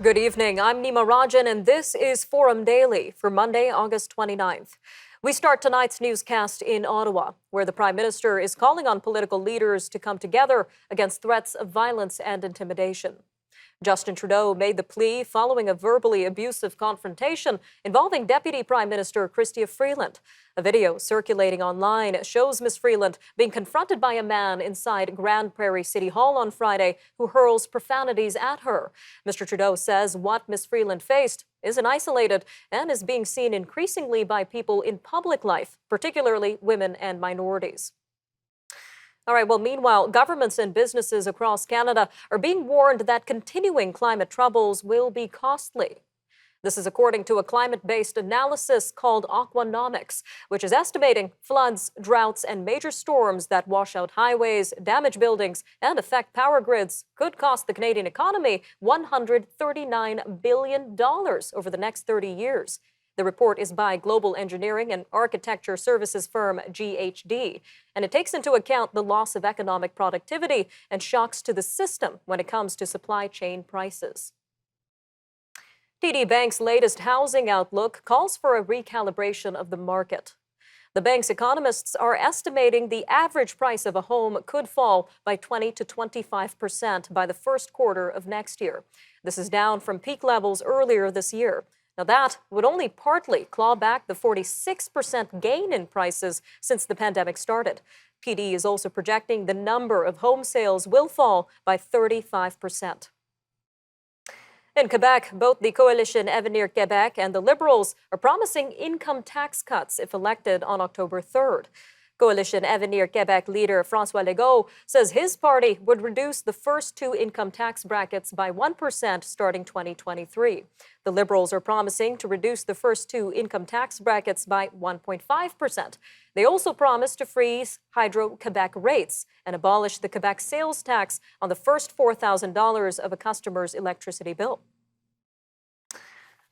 Good evening. I'm Nima and this is Forum Daily for Monday, August 29th. We start tonight's newscast in Ottawa, where the Prime Minister is calling on political leaders to come together against threats of violence and intimidation. Justin Trudeau made the plea following a verbally abusive confrontation involving Deputy Prime Minister Chrystia Freeland. A video circulating online shows Ms. Freeland being confronted by a man inside Grand Prairie City Hall on Friday who hurls profanities at her. Mr. Trudeau says what Ms. Freeland faced isn't isolated and is being seen increasingly by people in public life, particularly women and minorities. All right, well, meanwhile, governments and businesses across Canada are being warned that continuing climate troubles will be costly. This is according to a climate-based analysis called Aquanomics, which is estimating floods, droughts, and major storms that wash out highways, damage buildings, and affect power grids could cost the Canadian economy $139 billion over the next 30 years. The report is by global engineering and architecture services firm GHD, and it takes into account the loss of economic productivity and shocks to the system when it comes to supply chain prices. TD Bank's latest housing outlook calls for a recalibration of the market. The bank's economists are estimating the average price of a home could fall by 20 to 25% by the first quarter of next year. This is down from peak levels earlier this year. Now, that would only partly claw back the 46% gain in prices since the pandemic started. TD is also projecting the number of home sales will fall by 35%. In Quebec, both the Coalition Avenir Québec and the Liberals are promising income tax cuts if elected on October 3rd. Coalition Avenir Québec leader François Legault says his party would reduce the first two income tax brackets by 1% starting 2023. The Liberals are promising to reduce the first two income tax brackets by 1.5%. They also promise to freeze Hydro-Quebec rates and abolish the Quebec sales tax on the first $4,000 of a customer's electricity bill.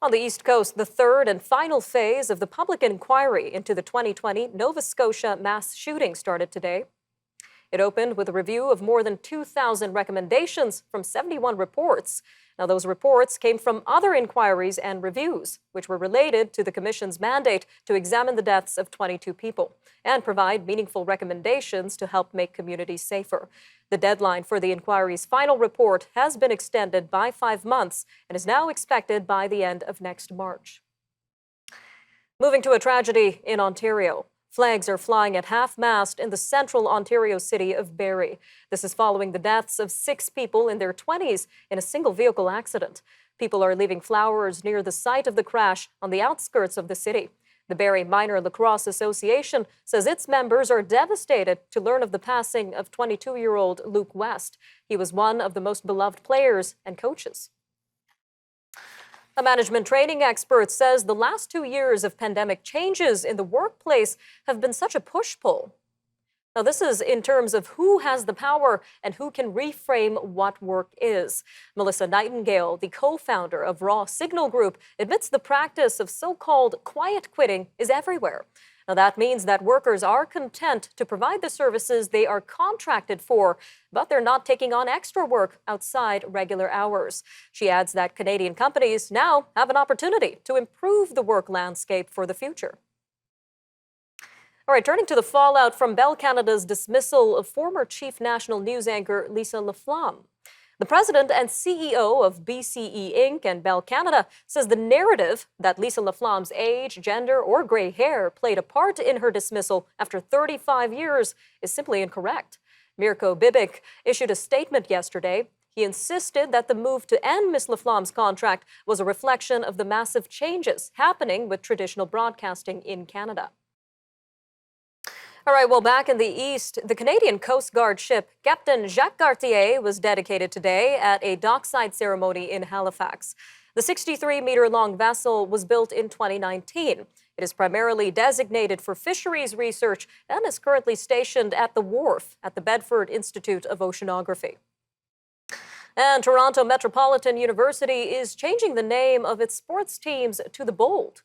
On the East Coast, the third and final phase of the public inquiry into the 2020 Nova Scotia mass shooting started today. It opened with a review of more than 2,000 recommendations from 71 reports. Now, those reports came from other inquiries and reviews, which were related to the Commission's mandate to examine the deaths of 22 people and provide meaningful recommendations to help make communities safer. The deadline for the inquiry's final report has been extended by 5 months and is now expected by the end of next March. Moving to a tragedy in Ontario. Flags are flying at half-mast in the central Ontario city of Barrie. This is following the deaths of 6 people in their 20s in a single-vehicle accident. People are leaving flowers near the site of the crash on the outskirts of the city. The Barrie Minor Lacrosse Association says its members are devastated to learn of the passing of 22-year-old Luke West. He was one of the most beloved players and coaches. A management training expert says the last 2 years of pandemic changes in the workplace have been such a push-pull. Now, this is in terms of who has the power and who can reframe what work is. Melissa Nightingale, the co-founder of Raw Signal Group, admits the practice of so-called quiet quitting is everywhere. Now, that means that workers are content to provide the services they are contracted for, but they're not taking on extra work outside regular hours. She adds that Canadian companies now have an opportunity to improve the work landscape for the future. All right, turning to the fallout from Bell Canada's dismissal of former chief national news anchor Lisa Laflamme. The president and CEO of BCE Inc. and Bell Canada says the narrative that Lisa Laflamme's age, gender, or gray hair played a part in her dismissal after 35 years is simply incorrect. Mirko Bibic issued a statement yesterday. He insisted that the move to end Ms. Laflamme's contract was a reflection of the massive changes happening with traditional broadcasting in Canada. All right, well, back in the East, the Canadian Coast Guard ship Captain Jacques Cartier was dedicated today at a dockside ceremony in Halifax. The 63-meter-long vessel was built in 2019. It is primarily designated for fisheries research and is currently stationed at the wharf at the Bedford Institute of Oceanography. And Toronto Metropolitan University is changing the name of its sports teams to the Bold.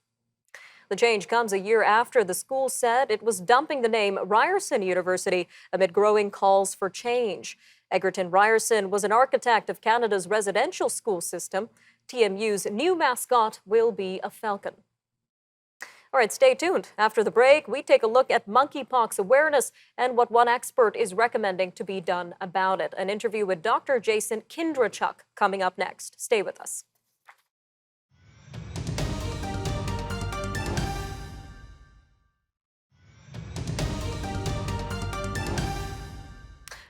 The change comes a year after the school said it was dumping the name Ryerson University amid growing calls for change. Egerton Ryerson was an architect of Canada's residential school system. TMU's new mascot will be a falcon. All right, stay tuned. After the break, we take a look at monkeypox awareness and what one expert is recommending to be done about it. An interview with Dr. Jason Kindrachuk coming up next. Stay with us.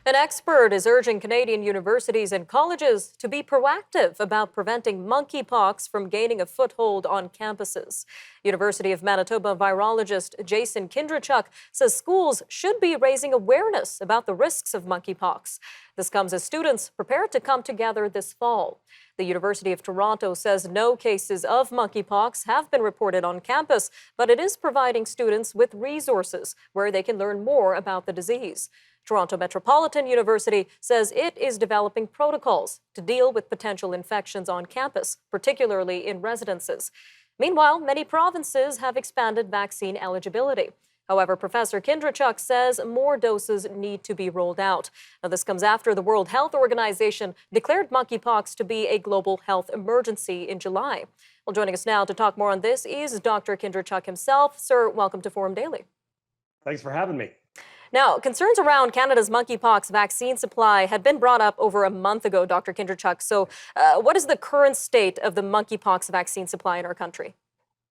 An expert is urging Canadian universities and colleges to be proactive about preventing monkeypox from gaining a foothold on campuses. University of Manitoba virologist Jason Kindrachuk says schools should be raising awareness about the risks of monkeypox. This comes as students prepare to come together this fall. The University of Toronto says no cases of monkeypox have been reported on campus, but it is providing students with resources where they can learn more about the disease. Toronto Metropolitan University says it is developing protocols to deal with potential infections on campus, particularly in residences. Meanwhile, many provinces have expanded vaccine eligibility. However, Professor Kindrachuk says more doses need to be rolled out. Now, this comes after the World Health Organization declared monkeypox to be a global health emergency in July. Well, joining us now to talk more on this is Dr. Kindrachuk himself. Sir, welcome to Forum Daily. Thanks for having me. Now, concerns around Canada's monkeypox vaccine supply had been brought up over a month ago, Dr. Kindrachuk. So what is the current state of the monkeypox vaccine supply in our country?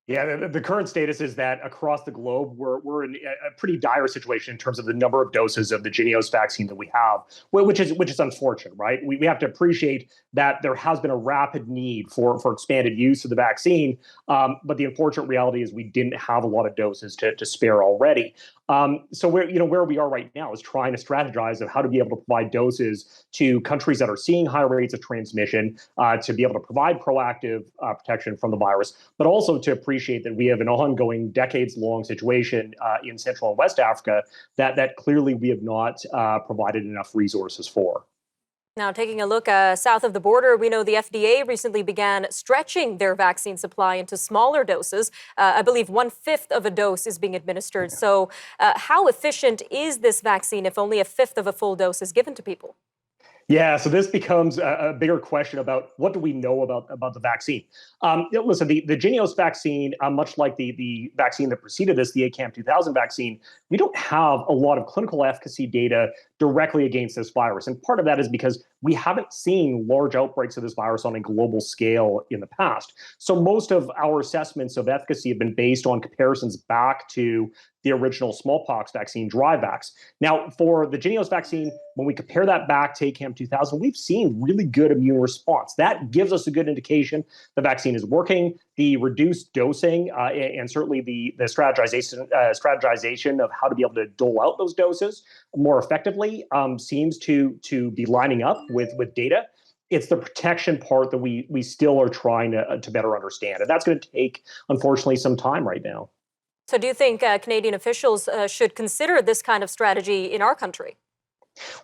Yeah, the current status is that across the globe, we're in a pretty dire situation in terms of the number of doses of the Jynneos vaccine that we have, which is unfortunate, right? We have to appreciate that there has been a rapid need for expanded use of the vaccine, but the unfortunate reality is we didn't have a lot of doses to spare already. So where we are right now is trying to strategize of how to be able to provide doses to countries that are seeing high rates of transmission, to be able to provide proactive protection from the virus, but also to appreciate that we have an ongoing decades-long situation in Central and West Africa that clearly we have not provided enough resources for. Now, taking a look south of the border, we know the FDA recently began stretching their vaccine supply into smaller doses. I believe 1/5 of a dose is being administered. So how efficient is this vaccine if only 1/5 of a full dose is given to people? Yeah, so this becomes a bigger question about what do we know about the vaccine. Listen, the Jynneos vaccine, much like the vaccine that preceded this, the ACAM 2000 vaccine, we don't have a lot of clinical efficacy data directly against this virus. And part of that is because we haven't seen large outbreaks of this virus on a global scale in the past. So most of our assessments of efficacy have been based on comparisons back to the original smallpox vaccine, Dryvax. Now, for the Jynneos vaccine, when we compare that back to ACAM 2000, we've seen really good immune response. That gives us a good indication the vaccine is working. The reduced dosing and certainly the strategization of how to be able to dole out those doses more effectively seems to be lining up with data. It's the protection part that we still are trying to better understand. And that's going to take, unfortunately, some time right now. So do you think Canadian officials should consider this kind of strategy in our country?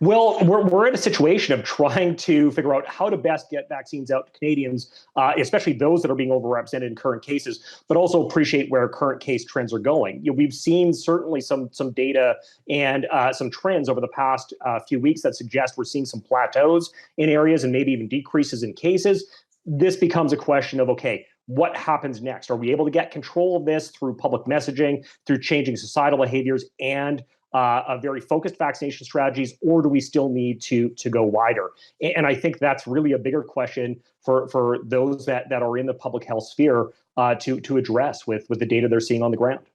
Well, we're in a situation of trying to figure out how to best get vaccines out to Canadians, especially those that are being overrepresented in current cases, but also appreciate where current case trends are going. We've seen certainly some data and some trends over the past few weeks that suggest we're seeing some plateaus in areas and maybe even decreases in cases. This becomes a question of, okay, what happens next? Are we able to get control of this through public messaging, through changing societal behaviors and very focused vaccination strategies, or do we still need to go wider? And I think that's really a bigger question for those that are in the public health sphere to address with the data they're seeing on the ground.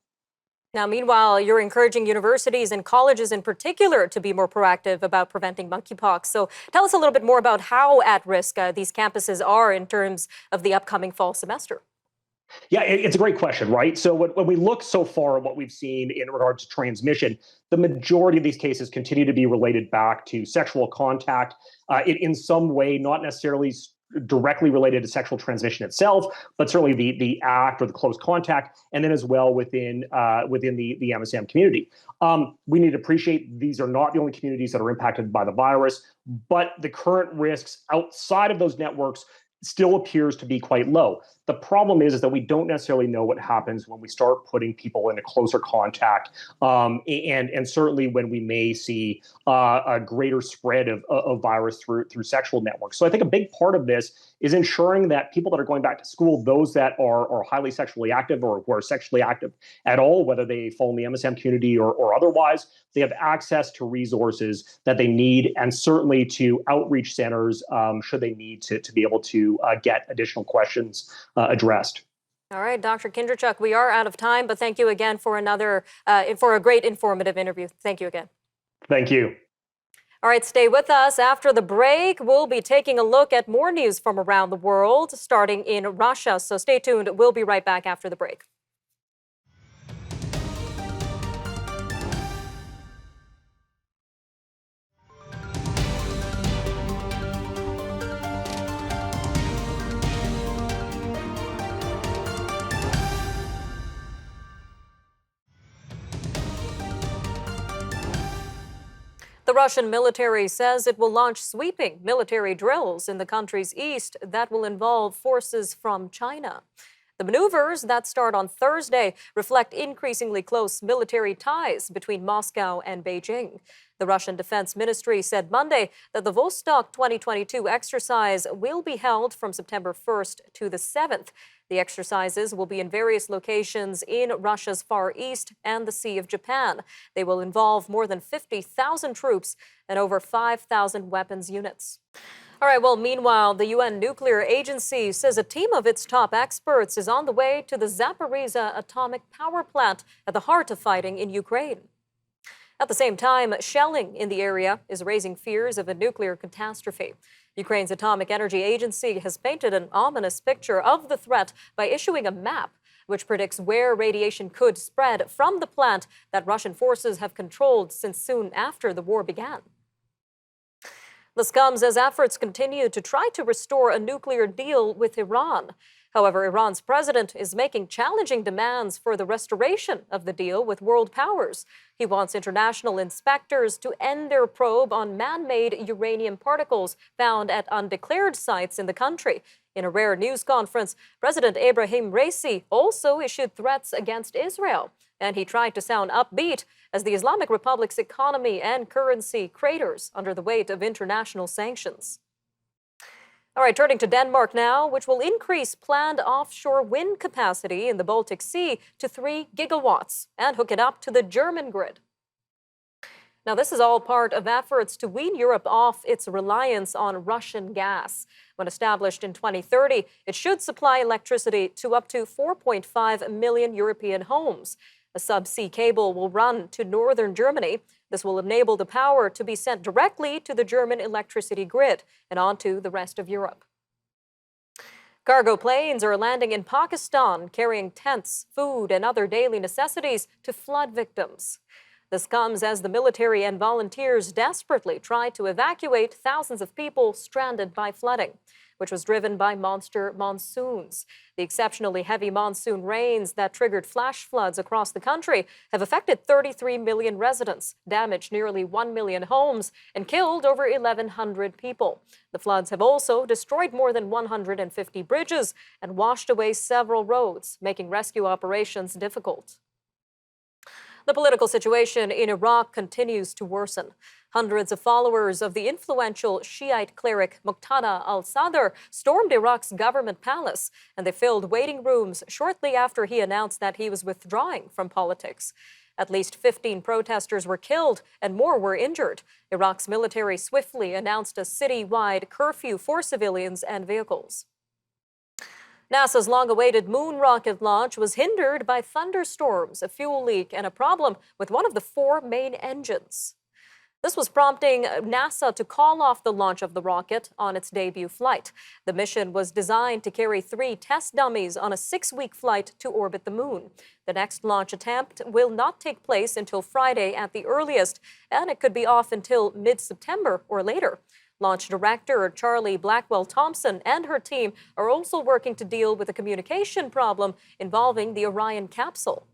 Now, meanwhile, you're encouraging universities and colleges in particular to be more proactive about preventing monkeypox. So tell us a little bit more about how at risk these campuses are in terms of the upcoming fall semester. Yeah, it's a great question, right? So when we look so far at what we've seen in regards to transmission, the majority of these cases continue to be related back to sexual contact in some way, not necessarily directly related to sexual transmission itself, but certainly the act or the close contact, and then as well within the MSM community. We need to appreciate these are not the only communities that are impacted by the virus, but the current risks outside of those networks still appears to be quite low. The problem is that we don't necessarily know what happens when we start putting people into closer contact, and certainly when we may see a greater spread of virus through sexual networks. So I think a big part of this is ensuring that people that are going back to school, those that are highly sexually active or who are sexually active at all, whether they fall in the MSM community or otherwise, they have access to resources that they need, and certainly to outreach centers should they need to be able to get additional questions addressed. All right, Dr. Kindrachuk, we are out of time, but thank you again for for a great informative interview. Thank you again. Thank you. All right, stay with us. After the break, we'll be taking a look at more news from around the world, starting in Russia. So stay tuned. We'll be right back after the break. The Russian military says it will launch sweeping military drills in the country's east that will involve forces from China. The maneuvers that start on Thursday reflect increasingly close military ties between Moscow and Beijing. The Russian Defense Ministry said Monday that the Vostok 2022 exercise will be held from September 1st to the 7th. The exercises will be in various locations in Russia's Far East and the Sea of Japan. They will involve more than 50,000 troops and over 5,000 weapons units. All right, well, meanwhile, the UN Nuclear Agency says a team of its top experts is on the way to the Zaporizhzhia atomic power plant at the heart of fighting in Ukraine. At the same time, shelling in the area is raising fears of a nuclear catastrophe. Ukraine's Atomic Energy Agency has painted an ominous picture of the threat by issuing a map which predicts where radiation could spread from the plant that Russian forces have controlled since soon after the war began. This comes as efforts continue to try to restore a nuclear deal with Iran. However, Iran's president is making challenging demands for the restoration of the deal with world powers. He wants international inspectors to end their probe on man-made uranium particles found at undeclared sites in the country. In a rare news conference, President Ebrahim Raisi also issued threats against Israel, and he tried to sound upbeat as the Islamic Republic's economy and currency craters under the weight of international sanctions. All right, turning to Denmark now, which will increase planned offshore wind capacity in the Baltic Sea to 3 gigawatts and hook it up to the German grid. Now, this is all part of efforts to wean Europe off its reliance on Russian gas. When established in 2030, it should supply electricity to up to 4.5 million European homes. A subsea cable will run to northern Germany. This will enable the power to be sent directly to the German electricity grid and onto the rest of Europe. Cargo planes are landing in Pakistan, carrying tents, food, and other daily necessities to flood victims. This comes as the military and volunteers desperately try to evacuate thousands of people stranded by flooding, which was driven by monster monsoons. The exceptionally heavy monsoon rains that triggered flash floods across the country have affected 33 million residents, damaged nearly 1 million homes, and killed over 1,100 people. The floods have also destroyed more than 150 bridges and washed away several roads, making rescue operations difficult. The political situation in Iraq continues to worsen. Hundreds of followers of the influential Shiite cleric Muqtada al-Sadr stormed Iraq's government palace, and they filled waiting rooms shortly after he announced that he was withdrawing from politics. At least 15 protesters were killed and more were injured. Iraq's military swiftly announced a city-wide curfew for civilians and vehicles. NASA's long-awaited moon rocket launch was hindered by thunderstorms, a fuel leak, and a problem with one of the 4 main engines. This was prompting NASA to call off the launch of the rocket on its debut flight. The mission was designed to carry 3 test dummies on a 6-week flight to orbit the moon. The next launch attempt will not take place until Friday at the earliest, and it could be off until mid-September or later. Launch director Charlie Blackwell-Thompson and her team are also working to deal with a communication problem involving the Orion capsule.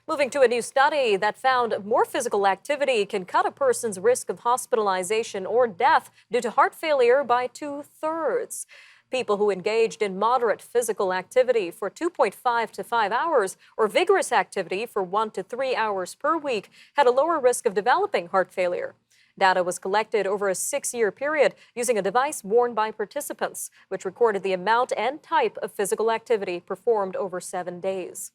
Moving to a new study that found more physical activity can cut a person's risk of hospitalization or death due to heart failure by 2/3. People who engaged in moderate physical activity for 2.5 to 5 hours or vigorous activity for 1 to 3 hours per week had a lower risk of developing heart failure. Data was collected over a 6-year period using a device worn by participants, which recorded the amount and type of physical activity performed over 7 days.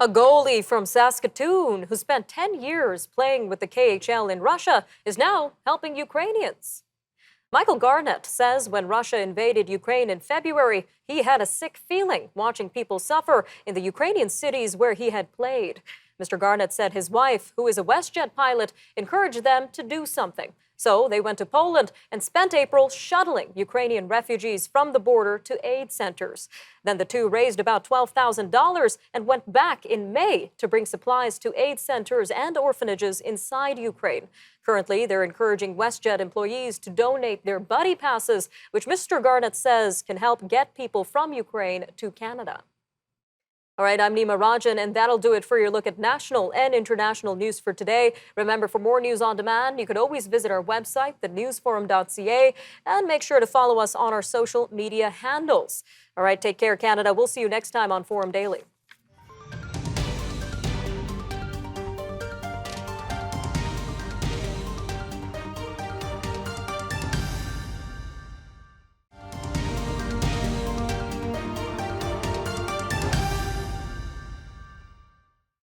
A goalie from Saskatoon who spent 10 years playing with the KHL in Russia is now helping Ukrainians. Michael Garnett says when Russia invaded Ukraine in February, he had a sick feeling watching people suffer in the Ukrainian cities where he had played. Mr. Garnett said his wife, who is a WestJet pilot, encouraged them to do something. So they went to Poland and spent April shuttling Ukrainian refugees from the border to aid centers. Then the two raised about $12,000 and went back in May to bring supplies to aid centers and orphanages inside Ukraine. Currently, they're encouraging WestJet employees to donate their buddy passes, which Mr. Garnett says can help get people from Ukraine to Canada. All right, I'm Nima Rajan, and that'll do it for your look at national and international news for today. Remember, for more news on demand, you could always visit our website, thenewsforum.ca, and make sure to follow us on our social media handles. All right, take care, Canada. We'll see you next time on Forum Daily.